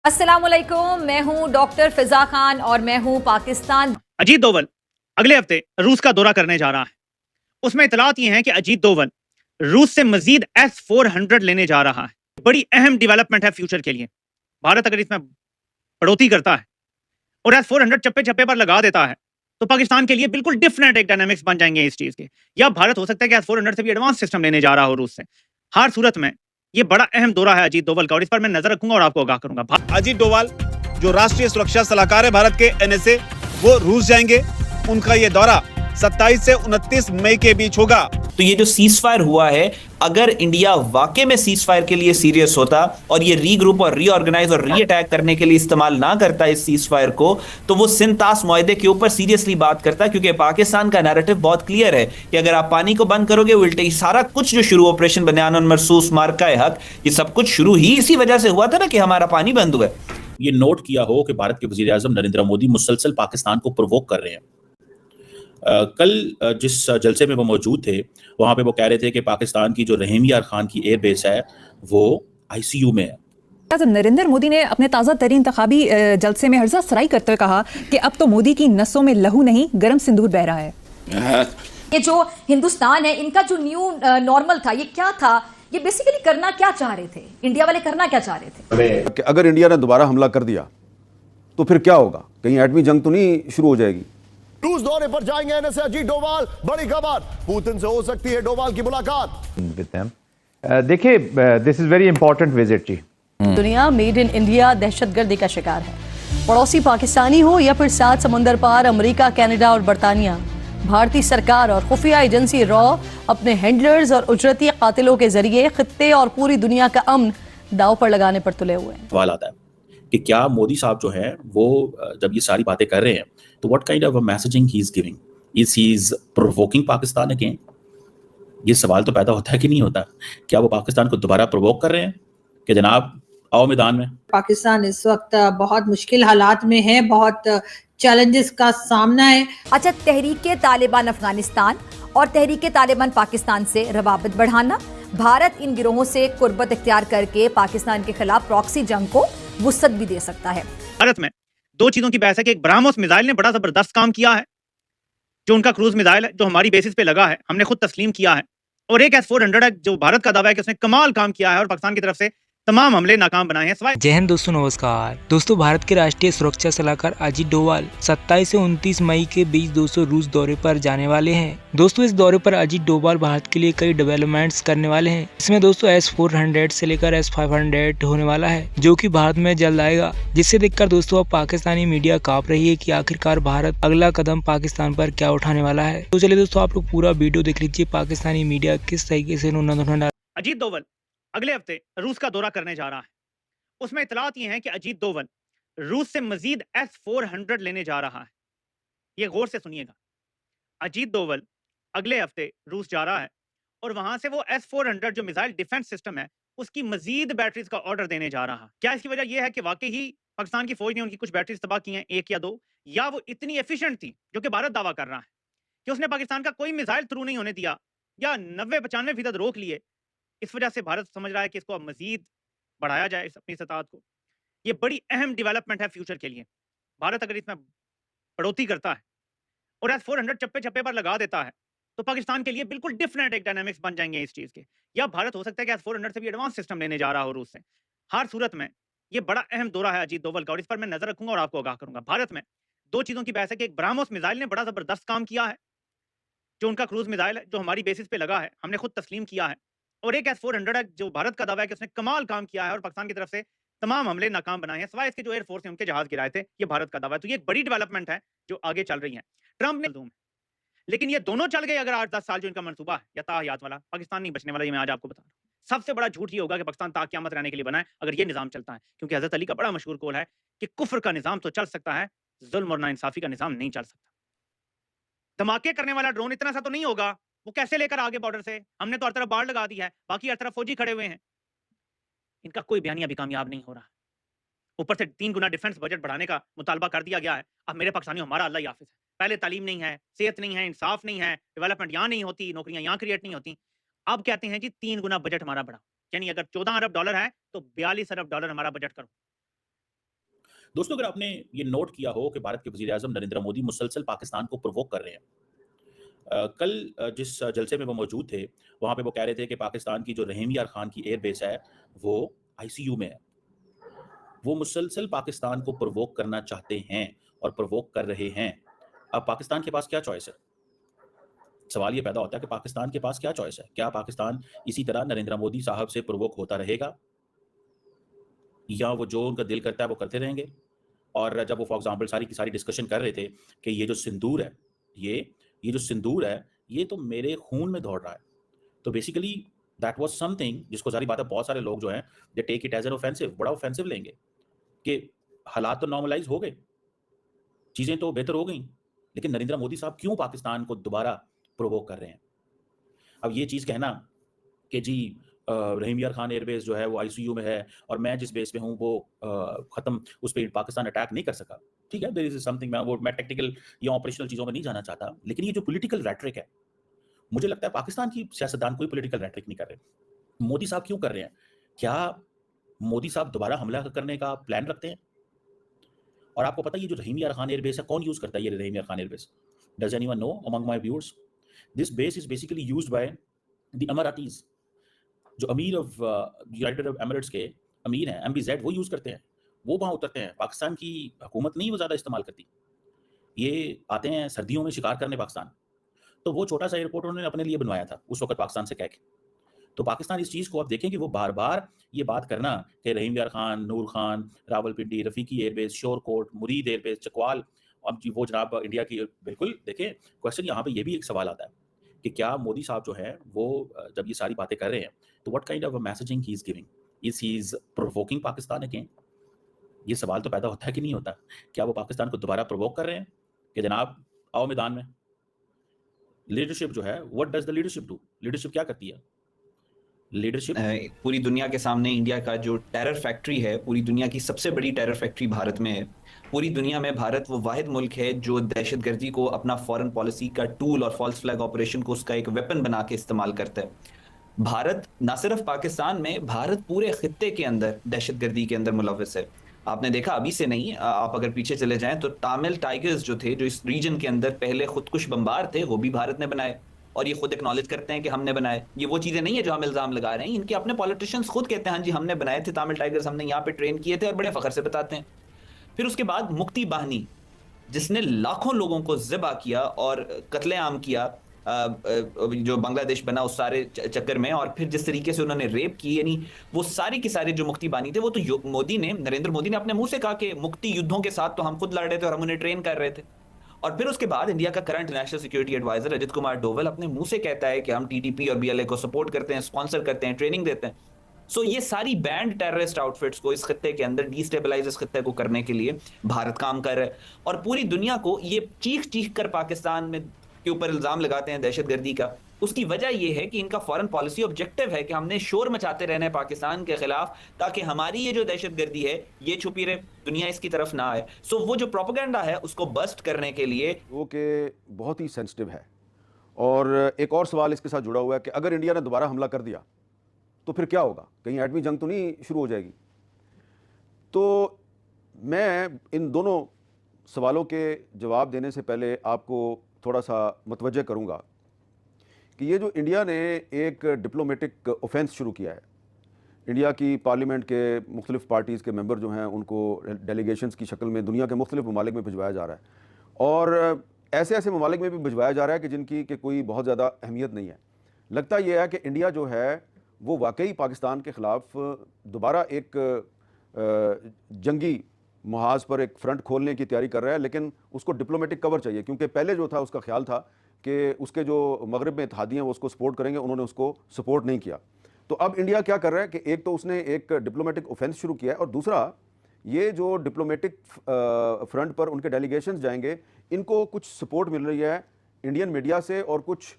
अस्सलामुअलैकुम, मैं हूं डॉक्टर फिजा खान और मैं हूं पाकिस्तान। अजीत डोवल अगले हफ्ते रूस का दौरा करने जा रहा है। उसमें इतलात ये हैं कि अजीत डोवल रूस से मजीद S-400 लेने जा रहा है। बड़ी अहम डेवलपमेंट है फ्यूचर के लिए। भारत अगर इसमें बढ़ोतरी करता है और S-400 चप्पे चप्पे पर लगा देता है तो पाकिस्तान के लिए बिल्कुल डिफरेंट एक डायनामिक्स बन जाएंगे इस चीज के। या भारत हो सकता है कि S-400 से भी एडवांस सिस्टम लेने जा रहा हो रूस से। हर सूरत में ये बड़ा अहम दौरा है अजीत डोवल का और इस पर मैं नजर रखूंगा और आपको आगाह करूंगा। अजीत डोभाल जो राष्ट्रीय सुरक्षा सलाहकार है भारत के NSA, वो रूस जाएंगे। उनका ये दौरा 27 से 29 मई के बीच होगा। तो ये जो सीज फायर हुआ है, अगर इंडिया वाकई में सीज फायर के लिए सीरियस होता और ये रीग्रुप और रीऑर्गेनाइज और रीअटैक करने के लिए इस्तेमाल ना करता इस सीज फायर को, तो वो सिंतास मुआहदे के ऊपर सीरियसली बात करता, क्योंकि पाकिस्तान का नैरेटिव बहुत क्लियर है कि अगर आप पानी को बंद करोगे उल्टे सारा कुछ जो शुरू ऑपरेशन बयान मरसूस मार्का हक, ये सब कुछ शुरू ही इसी वजह से हुआ था ना कि हमारा पानी बंद हुआ। ये नोट किया हो कि भारत के वजीर आजम नरेंद्र मोदी मुसलसल पाकिस्तान को प्रोवोक कर रहे हैं। कल जिस जलसे में वो मौजूद थे वहां पे वो कह रहे थे कि पाकिस्तान की जो रहीम यार खान की एयर बेस है वो ICU में है। तो नरेंद्र मोदी ने अपने ताज़ा तरीन इंतखाबी जलसे में हर्जा सराई करते हुए कहा कि अब तो मोदी की नसों में लहू नहीं गर्म सिंदूर बह रहा है। ये जो हिंदुस्तान है, इनका जो न्यू नॉर्मल था, ये क्या था? ये बेसिकली करना क्या चाह रहे थे? इंडिया वाले करना क्या चाह रहे थे? अगर इंडिया ने दोबारा हमला कर दिया तो फिर क्या होगा? कहीं एटमी जंग तो नहीं शुरू हो जाएगी? रूस दौरे पर जाएंगे NSA अजीत डोभाल। बड़ी खबर, पुतिन से हो सकती है डोभाल की मुलाकात। देखिए, this is very important visit जी। दुनिया मेड इन इंडिया दहशतगर्दी का शिकार है। पड़ोसी पाकिस्तानी हो या फिर सात समुंदर पार अमेरिका, कनाडा और बरतानिया, भारतीय सरकार और खुफिया एजेंसी रॉ अपने हैंडलर्स और उजरती कातिलों के जरिए खित्ते और पूरी दुनिया का अमन दाव पर लगाने पर तुले हुए हैं। सवाल आता है कि क्या मोदी साहब जो है वो जब ये सारी बातें कर रहे हैं तो what kind of messaging he is giving? Is he is provoking Pakistan again? ये सवाल तो पैदा होता है कि नहीं होता? क्या वो पाकिस्तान को दोबारा प्रोवोक कर रहे हैं कि जनाब आओ मैदान में? पाकिस्तान इस वक्त बहुत मुश्किल हालात में है, बहुत चैलेंजेस का सामना है। अच्छा, तहरीके तालिबान अफगानिस्तान और तहरीके तालिबान पाकिस्तान से रवाबत बढ़ाना, भारत इन गिरोहों से कुर्बत इख्तियार करके पाकिस्तान के खिलाफ प्रॉक्सी जंग को वुसअत भी दे सकता है। भारत में दो चीजों की बहस है कि एक ब्राह्मोस मिसाइल ने बड़ा जबरदस्त काम किया है, जो उनका क्रूज मिसाइल है, जो हमारी बेसिस पे लगा है, हमने खुद तस्लीम किया है। और एक S-400 है जो भारत का दावा है कि उसने कमाल काम किया है और पाकिस्तान की तरफ से तमाम हमले नाकाम बनाए हैं। जय हिंद दोस्तों, नमस्कार दोस्तों। भारत के राष्ट्रीय सुरक्षा सलाहकार अजीत डोभाल 27 से 29 मई के बीच दोस्तों रूस दौरे पर जाने वाले हैं। दोस्तों इस दौरे पर अजीत डोभाल भारत के लिए कई डेवलपमेंट्स करने वाले हैं। इसमें दोस्तों S-400 से लेकर S-500 होने वाला है, जो कि भारत में जल्द आएगा, जिससे देखकर दोस्तों अब पाकिस्तानी मीडिया कांप रही है कि आखिरकार भारत अगला कदम पाकिस्तान पर क्या उठाने वाला है। तो चलिए दोस्तों आप लोग पूरा वीडियो देख लीजिए, पाकिस्तानी मीडिया किस तरीके से अजीत डोभाल अगले हफ्ते रूस का दौरा करने जा रहा है। उसमें इतलात ये हैं कि अजीत डोभाल रूस से मजीद S-400 लेने जा रहा है। ये गौर से सुनिएगा, अजीत डोभाल अगले हफ्ते रूस जा रहा है और वहां से वो S-400 जो मिसाइल डिफेंस सिस्टम है उसकी मजीद बैटरीज का ऑर्डर देने जा रहा है। क्या इसकी वजह यह है कि वाकई ही पाकिस्तान की फौज ने उनकी कुछ बैटरीज तबाह की हैं, एक या दो, या वो इतनी एफिशिएंट थी, जो कि भारत दावा कर रहा है कि उसने पाकिस्तान का कोई मिसाइल थ्रू नहीं होने दिया या 90-95% रोक लिए। इस वजह से भारत समझ रहा है कि इसको अब मजीद बढ़ाया जाए अपनी सताहत को। ये बड़ी अहम डेवलपमेंट है फ्यूचर के लिए। भारत अगर इसमें बढ़ोतरी करता है और S-400 चप्पे चप्पे पर लगा देता है तो पाकिस्तान के लिए बिल्कुल डिफरेंट एक डायनामिक्स बन जाएंगे इस चीज के। या भारत हो सकता है कि S-400 से भी एडवांस सिस्टम लेने जा रहा हो रूस से। हर सूरत में ये बड़ा अहम दौरा है अजीत डोभाल का और इस पर मैं नजर रखूंगा और आपको आगाह करूंगा। भारत में दो चीजों की बहस है कि एक ब्राह्मोस मिसाइल ने बड़ा जबरदस्त काम किया है, जो उनका क्रूज मिसाइल है, जो हमारी बेसिस पे लगा है, हमने खुद तस्लीम किया है। और एक S-400 है जो भारत का दावा है कि उसने कमाल काम किया है और पाकिस्तान की तरफ से तमाम हमले नाकाम बनाए हैं, सिवाय इसके जो एयरफोर्स ने उनके जहाज गिराए थे। ये भारत का दावा है। तो ये एक बड़ी डेवलपमेंट है जो आगे चल रही है। ट्रंप ने लेकिन ये दोनों चल गए अगर 8-10 साल जो इनका मंसूबा है या ताहयात वाला, पाकिस्तान नहीं बचने वाला। ये मैं आज आपको बता रहा हूँ। सबसे बड़ा झूठ ये होगा कि पाकिस्तान ताक़यामत रहने के लिए बना है अगर ये निजाम चलता है, क्योंकि हजरत अली का बड़ा मशहूर कौल है कि कुफ्र का निजाम तो चल सकता है, जुल्म और नाइंसाफी का निजाम नहीं चल सकता। धमाके करने वाला ड्रोन इतना सा तो नहीं होगा, वो कैसे लेकर आगे बॉर्डर से? हमने तो हर तरफ बाढ़ लगा दी है, बाकी हर तरफ फौजी खड़े हुए हैं। इनका कोई बयानिया भी कामयाब नहीं हो रहा। ऊपर से 3 गुना डिफेंस बजट बढ़ाने का मुतालबा कर दिया गया है। अब मेरे पाकिस्तानियों, हमारा अल्लाह ही हाफिज है। पहले तालीम नहीं है, सेहत नहीं है, इंसाफ नहीं है, डेवलपमेंट यहाँ नहीं होती, नौकरियां यहाँ क्रिएट नहीं होती। अब कहते हैं जी 3 गुना बजट हमारा बढ़ा, यानी अगर $14 अरब है तो $42 अरब हमारा बजट करो। दोस्तों, अगर आपने ये नोट किया हो कि भारत के वजीर आजम नरेंद्र मोदी मुसलसल पाकिस्तान को प्रोवोक कर रहे हैं। कल जिस जलसे में वो मौजूद थे, वहां पे वो कह रहे थे कि पाकिस्तान की जो रहीम यार खान की एयरबेस है वो आईसीयू में है। वो मुसलसल पाकिस्तान को प्रोवोक करना चाहते हैं और प्रोवोक कर रहे हैं। अब पाकिस्तान के पास क्या चॉइस है? सवाल ये पैदा होता है कि पाकिस्तान के पास क्या चॉइस है? क्या पाकिस्तान इसी तरह नरेंद्र मोदी साहब से प्रोवोक होता रहेगा, या वो जो उनका दिल करता है वो करते रहेंगे? और जब वो फॉर एग्जाम्पल सारी की सारी डिस्कशन कर रहे थे कि ये जो सिंदूर है, ये जो सिंदूर है, ये तो मेरे खून में दौड़ रहा है, तो बेसिकली दैट वाज समथिंग जिसको सारी बात है, बहुत सारे लोग जो हैं they take it as an offensive, बड़ा ऑफेंसिव लेंगे कि हालात तो नॉर्मलाइज हो गए, चीज़ें तो बेहतर हो गई, लेकिन नरेंद्र मोदी साहब क्यों पाकिस्तान को दोबारा प्रोवोक कर रहे हैं? अब ये चीज़ कहना कि जी रहीम यार खान एयरबेस जो है वो आईसीयू में है और मैं जिस बेस पे हूँ वो ख़त्म, उस पर पाकिस्तान अटैक नहीं कर सका, ठीक है, देयर इज समथिंग, मैं टेक्निकल या ऑपरेशनल चीज़ों में नहीं जाना चाहता, लेकिन ये जो पॉलिटिकल रैट्रिक है, मुझे लगता है पाकिस्तान की सियासतदान कोई पॉलिटिकल रैट्रिक नहीं कर रहे। मोदी साहब क्यों कर रहे हैं? क्या मोदी साहब दोबारा हमला करने का प्लान रखते हैं? और आपको पता है ये जो रहीम यार खान एयरबेस है, कौन यूज़ करता है ये Rahim Yar Khan airbase? Does anyone know among my viewers? This base is basically used by the Emiratis, जो अमीर ऑफ यूनाइटेड अरब एमिरेट्स के अमीर हैं, MBZ, वो यूज़ करते हैं, वो वहाँ उतरते हैं। पाकिस्तान की हुकूमत नहीं वो ज़्यादा इस्तेमाल करती, ये आते हैं सर्दियों में शिकार करने पाकिस्तान, तो वो छोटा सा एयरपोर्ट उन्होंने अपने लिए बनवाया था उस वक्त पाकिस्तान से कह के। तो पाकिस्तान इस चीज़ को आप देखें कि वो बार बार ये बात करना कि रहीम यार खान, नूर खान, रावलपिंडी, रफीकी एयरबेस, शोरकोट, मुरीद एयरबेस, चकवाल, अब जी वो जनाब इंडिया की, बिल्कुल देखें क्वेश्चन यहाँ पे ये भी एक सवाल आता है कि क्या मोदी साहब जो है वो जब ये सारी बातें कर रहे हैं तो what kind of messaging he is giving? Is he is provoking Pakistan again? ये सवाल तो पैदा होता है कि नहीं होता? क्या वो पाकिस्तान को दोबारा प्रोवोक कर रहे हैं कि जनाब आओ मैदान में? लीडरशिप जो है, what does the leadership do? Leadership क्या करती है? लीडरशिप पूरी दुनिया के सामने इंडिया का जो टेरर फैक्ट्री है, पूरी दुनिया की सबसे बड़ी टेरर फैक्ट्री भारत में है। पूरी दुनिया में भारत वो वाहिद मुल्क है जो दहशतगर्दी को अपना फॉरेन पॉलिसी का टूल और फॉल्स फ्लैग ऑपरेशन को उसका एक वेपन बना के इस्तेमाल करता है। भारत ना सिर्फ पाकिस्तान में, भारत पूरे खित्ते के अंदर दहशतगर्दी के अंदर मुलव्वस है। आपने देखा, अभी से नहीं, आप अगर पीछे चले जाएं तो तामिल टाइगर्स जो थे, जो इस रीजन के अंदर पहले खुदकुश बम्बार थे, वो भी भारत ने बनाए और ये खुद एक्नॉलेज करते हैं कि हमने बनाए। ये वो चीज़ें नहीं है जो हम इल्ज़ाम लगा रहे हैं, इनके अपने पॉलिटिशियंस खुद कहते हैं हाँ जी हमने बनाए थे तामिल टाइगर्स, हमने यहाँ पे ट्रेन किए थे, और बड़े फ़ख्र से बताते हैं। फिर उसके बाद मुक्ति बाहिनी, जिसने लाखों लोगों को ज़िबा किया और कत्लेआम किया, जो बांग्लादेश बना उस सारे चक्कर में, और फिर जिस तरीके से उन्होंने रेप की, यानी वो सारे के सारे जो मुक्ति बानी थे, वो तो मोदी ने, नरेंद्र मोदी ने अपने मुंह से कहा कि मुक्ति युद्धों के साथ तो हम खुद लड़ रहे थे और हम उन्हें ट्रेन कर रहे थे। और फिर उसके बाद इंडिया का current national security adviser Ajit Kumar Doval अपने मुंह से कहता है कि हम TTP और BLA को सपोर्ट करते हैं, स्पॉन्सर करते हैं, ट्रेनिंग देते हैं। सो ये सारी बैंड टेररिस्ट आउटफिट्स को इस खत्ते के अंदर डिस्टेबलाइज इस खत्ते को करने के लिए भारत काम कर रहा है, और पूरी दुनिया को ये चीख चीख कर पाकिस्तान में के ऊपर इल्जाम लगाते हैं दहशतगर्दी का। उसकी वजह यह है कि इनका फॉरेन पॉलिसी ऑब्जेक्टिव है कि हमने शोर मचाते रहना है पाकिस्तान के खिलाफ, ताकि हमारी ये जो दहशतगर्दी है ये छुपी रहे, दुनिया इसकी तरफ ना आए। सो वो जो प्रोपेगेंडा है उसको बस्ट करने के लिए वो कि बहुत ही सेंसिटिव है। और एक और सवाल इसके साथ जुड़ा हुआ है कि अगर इंडिया ने दोबारा हमला कर दिया तो फिर क्या होगा? कहीं एटमी जंग तो नहीं शुरू हो जाएगी? तो मैं इन दोनों सवालों के जवाब देने से पहले आपको थोड़ा सा मुतवज्जह करूंगा कि ये जो इंडिया ने एक डिप्लोमेटिक ऑफेंस शुरू किया है, इंडिया की पार्लियामेंट के मुख्तलिफ पार्टीज़ के मेंबर जो हैं उनको डेलीगेशंस की शक्ल में दुनिया के मुख्तलिफ ममालिक में भिजवाया जा रहा है, और ऐसे ऐसे ममालिक में भी भिजवाया जा रहा है कि जिनकी कि कोई बहुत ज़्यादा अहमियत नहीं है। लगता यह है कि इंडिया जो है वो वाकई पाकिस्तान के ख़िलाफ़ दोबारा एक जंगी मुहाज पर एक फ्रंट खोलने की तैयारी कर रहा है, लेकिन उसको डिप्लोमेटिक कवर चाहिए, क्योंकि पहले जो था उसका ख्याल था कि उसके जो मगरिब में इत्तेहादी हैं वो उसको सपोर्ट करेंगे, उन्होंने उसको सपोर्ट नहीं किया। तो अब इंडिया क्या कर रहा है कि एक तो उसने एक डिप्लोमेटिक ऑफेंस शुरू किया है, और दूसरा ये जो डिप्लोमेटिक फ्रंट पर उनके डेलीगेशंस जाएंगे, इनको कुछ सपोर्ट मिल रही है इंडियन मीडिया से, और कुछ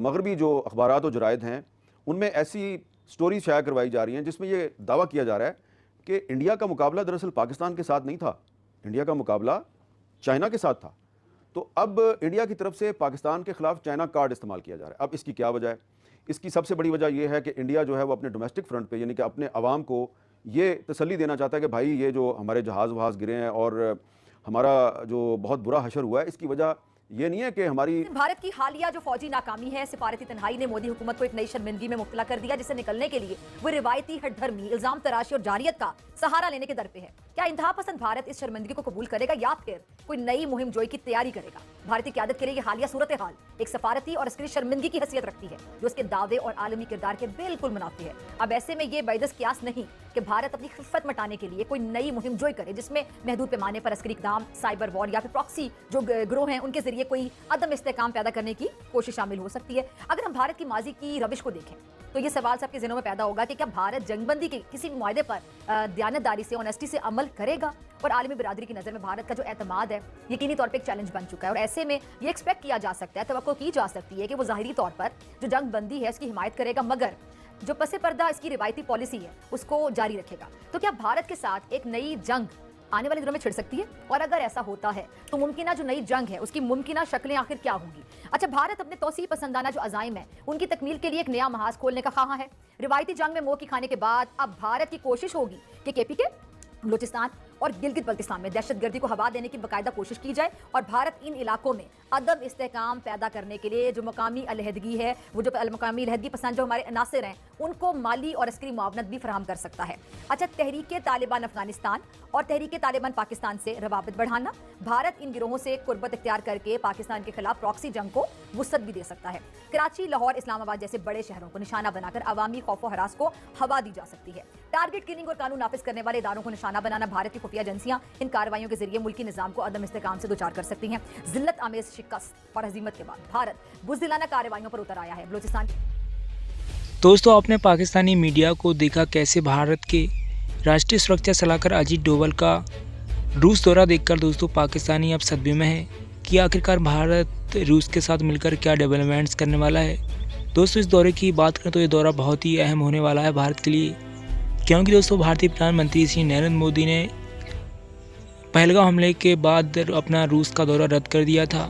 मगरबी जो अखबारात और जराइद हैं उनमें ऐसी स्टोरीज शाया करवाई जा रही हैं जिसमें ये दावा किया जा रहा है कि इंडिया का मुकाबला दरअसल पाकिस्तान के साथ नहीं था, इंडिया का मुकाबला चाइना के साथ था। तो अब इंडिया की तरफ से पाकिस्तान के ख़िलाफ़ चाइना कार्ड इस्तेमाल किया जा रहा है। अब इसकी क्या वजह है? इसकी सबसे बड़ी वजह यह है कि इंडिया जो है वो अपने डोमेस्टिक फ्रंट पे, यानी कि अपने अवाम को ये तसल्ली देना चाहता है कि भाई ये जो हमारे जहाज़ वहाज़ गिरे हैं और हमारा जो बहुत बुरा हशर हुआ है, इसकी वजह ये नहीं है कि हमारी भारत की हालिया जो फौजी नाकामी है, सिफारती तन्हाई ने मोदी हुकूमत को एक नई शर्मिंदगी में मुब्तला कर दिया, जिससे निकलने के लिए वो रिवायती हठधर्मी, इल्जाम तराशी और जारियत का सहारा लेने के दर पे है। क्या इंतहा पसंद भारत इस शर्मिंदगी को कबूल करेगा या फिर कोई नई मुहिम जोई की तैयारी करेगा? भारतीय क़यादत के लिए ये हालिया सूरत हाल एक सफारती और अस्करी शर्मिंदगी की हैसियत रखती है, जो उसके दावे और आलमी किरदार के बिल्कुल मुनाफी है। अब ऐसे में ये बैदस कियास नहीं कि भारत अपनी खिफत मटाने के लिए कोई नई मुहिम जोई करे, जिसमें महदूद पैमाने पर अस्करी इक़दाम, साइबर वॉर या फिर प्रॉक्सी जो गिरोह हैं उनके जरिए कोई अदम इस्तेहकाम पैदा करने की कोशिश शामिल हो सकती है। अगर हम भारत की माजी की रविश को देखें तो ये सवाल सबके ज़हनों में पैदा होगा कि क्या भारत जंगबंदी के किसी भी मुआहदे पर दयानतदारी से, ऑनेस्टी से अमल करेगा? और आलमी बिरादरी की नज़र में भारत का जो एतमाद है यकीनी तौर पे एक चैलेंज बन चुका है। और ऐसे में ये एक्सपेक्ट किया जा सकता है, तवक्को की जा सकती है कि वो ज़ाहिरी तौर पर जो जंगबंदी है इसकी हिमायत करेगा, मगर जो पसे पर्दा इसकी रिवायती पॉलिसी है उसको जारी रखेगा। तो क्या भारत के साथ एक नई जंग आने वाले दिनों में छिड़ सकती है? और अगर ऐसा होता है तो मुमकिना जो नई जंग है उसकी मुमकिना शक्लें आखिर क्या होंगी? अच्छा, भारत अपने तौसीह पसंदाना जो अज़ाइम है उनकी तकमील के लिए एक नया महाज खोलने का ख्वाह है। रिवायती जंग में मोह की खाने के बाद अब भारत की कोशिश होगी कि केपीके, बलूचिस्तान और गिलगित बल्तिस्तान में दहशतगर्दी को हवा देने की बाकायदा कोशिश की जाए और भारत इन इलाकों में अदम इस्तेहकाम पैदा करने के लिए जो मकामी अलहदगी है, वो जो मकामी अलहदगी पसंद जो हमारे अनासिर हैं, उनको माली और अस्करी मुआवनत भी फराहम कर सकता है। अच्छा, तहरीक तालिबान अफगानिस्तान और तहरीक तालिबान पाकिस्तान से रवाबत बढ़ाना, भारत इन गिरोहों से कुर्बत इख्तियार करके पाकिस्तान के खिलाफ प्रॉक्सी जंग को वुसअत भी दे सकता है। कराची, लाहौर, इस्लामाबाद जैसे बड़े शहरों को निशाना बनाकर अवामी खौफ और हरास को हवा दी जा सकती है। टारगेट किलिंग और कानून नाफिज करने वाले इदारों को निशाना बनाना, भारत की खुफिया एजेंसियां इन कार्रवाइयों के जरिए मुल्की निजाम को अदम इस्तेहकाम से दुचार कर सकती हैं। जिल्लत आमेज शिकस्त और हजीमत के बाद भारत बुज़दिलाना कार्रवाइयों पर उतर आया है। बलूचिस्तान दोस्तों, आपने पाकिस्तानी मीडिया को देखा कैसे भारत के राष्ट्रीय सुरक्षा सलाहकार अजीत डोभाल का रूस दौरा देखकर दोस्तों पाकिस्तानी अब सदमे में है कि आखिरकार भारत रूस के साथ मिलकर क्या डेवलपमेंट्स करने वाला है। दोस्तों, इस दौरे की बात करें तो ये दौरा बहुत ही अहम होने वाला है भारत के लिए, क्योंकि दोस्तों भारतीय प्रधानमंत्री श्री नरेंद्र मोदी ने पहलगाम हमले के बाद अपना रूस का दौरा रद्द कर दिया था,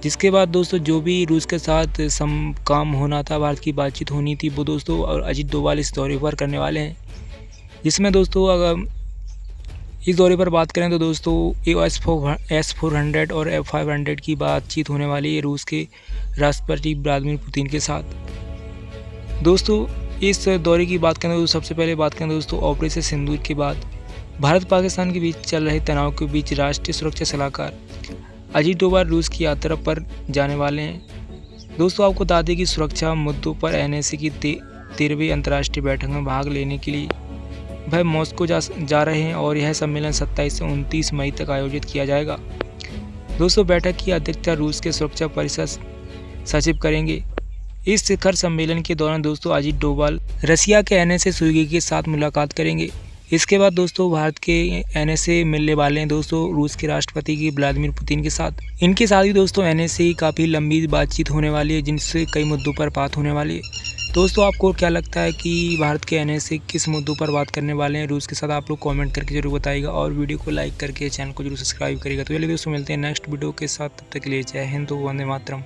जिसके बाद दोस्तों जो भी रूस के साथ काम होना था, भारत की बातचीत होनी थी, वो दोस्तों और अजीत डोभाल इस दौरे पर करने वाले हैं। जिसमें दोस्तों अगर इस दौरे पर बात करें तो दोस्तों S-400 और F-500 की बातचीत होने वाली है रूस के राष्ट्रपति व्लादिमीर पुतिन के साथ। दोस्तों, इस दौरे की बात करें तो सबसे पहले बात करें दोस्तों ऑपरेशन सिंदूर के बाद भारत पाकिस्तान के बीच चल रहे तनाव के बीच राष्ट्रीय सुरक्षा सलाहकार अजीत डोभाल रूस की यात्रा पर जाने वाले हैं। दोस्तों, आपको बता दें कि सुरक्षा मुद्दों पर NSA की 13वीं अंतर्राष्ट्रीय बैठक में भाग लेने के लिए वह मॉस्को जा रहे हैं और यह सम्मेलन 27 से 29 मई तक आयोजित किया जाएगा। दोस्तों, बैठक की अध्यक्षता रूस के सुरक्षा परिषद सचिव करेंगे। इस शिखर सम्मेलन के दौरान दोस्तों अजीत डोभाल रसिया के NSA सुर्गी के साथ मुलाकात करेंगे। इसके बाद दोस्तों भारत के NSA मिलने वाले हैं दोस्तों रूस के राष्ट्रपति की व्लादिमीर पुतिन के साथ। इनके साथ ही दोस्तों NSA की काफ़ी लंबी बातचीत होने वाली है, जिनसे कई मुद्दों पर बात होने वाली है। दोस्तों, आपको क्या लगता है कि भारत के NSA किस मुद्दों पर बात करने वाले हैं रूस के साथ? आप लोग कमेंट करके जरूर बताइएगा और वीडियो को लाइक करके चैनल को जरूर सब्सक्राइब करिएगा। तो चलिए दोस्तों, मिलते हैं नेक्स्ट वीडियो के साथ, तब तक के लिए जय हिंद, वंदे मातरम।